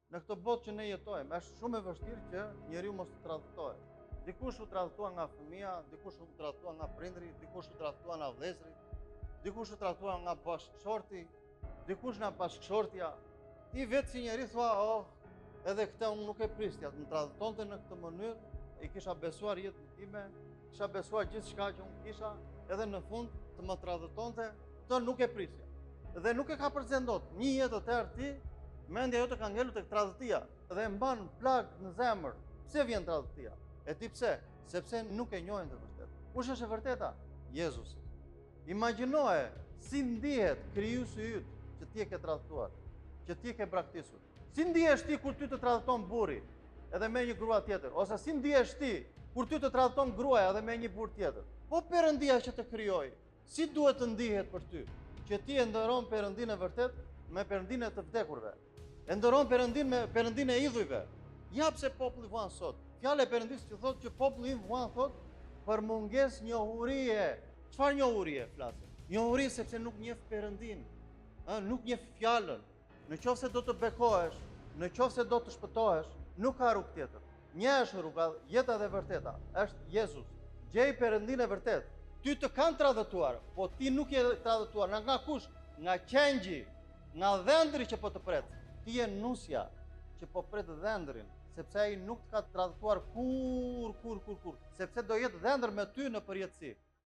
Në këtë botë që ne jetojmë, është shumë e vështirë që njeriu mos të tradhtohet. Dikush u tradhtua nga fëmia, dikush u tradhtua nga prindri, dikush u tradhtua nga vëllezëri, dikush u tradhtua nga bashkëshorti, dikush nga bashkëshortja. Ti vetë si njeri thua, oh, edhe këtë unë nuk e prisja, të më tradhtonte në këtë mënyrë, i kisha besuar jetën time, kisha besuar gjithçka që unë kisha, edhe në fund të më tradhtonte, të nuk e prisja. Dhe nuk e ka përcjell dot. Një jetë të tërë ti, mendja jote ka ngelur tek tradhtia dhe e mban plag në zemër. Pse vjen tradhtia? E di pse? Sepse nuk e njohin të vërtetë. Kush është e vërteta? Jezusi. Imagjinoje si ndihet krijuesi yt që ti e ke tradhtuar, që ti e ke braktisur. Si ndihesh ti kur ty të tradhton burri edhe me një grua tjetër, ose si ndihesh ti kur ty të tradhton gruaja edhe me një burr tjetër? Po Perëndia që të krijoi, si duhet të ndihet për ty? Që ti e ndëron Perëndinë e vërtet me Perëndinë e të vdekurve. E ndëron Perëndinë me Perëndinë e idhujve. Ja pse populli vuan sot. Fjala e Perëndisë që thotë që populli im vuan thot për mungesë njohurie. Çfarë njohurie flasim? Njohurie sepse nuk njeh Perëndinë, nuk njeh fjalën. Në qoftë se do të bekohesh, në qoftë se do të shpëtohesh, nuk ka rrugë tjetër. Një është rruga, jeta dhe vërteta, është Jezus. Gjej Perëndinë e vërtet. Ty të kanë tradhtuar, po ti nuk je tradhtuar. Nga kush? Nga qengji, nga dhëndri që po të pret. Ti je nusja që po pret dhëndrin, sepse ai nuk të ka tradhtuar kur, sepse do jetë dhëndër me ty në përjetësi.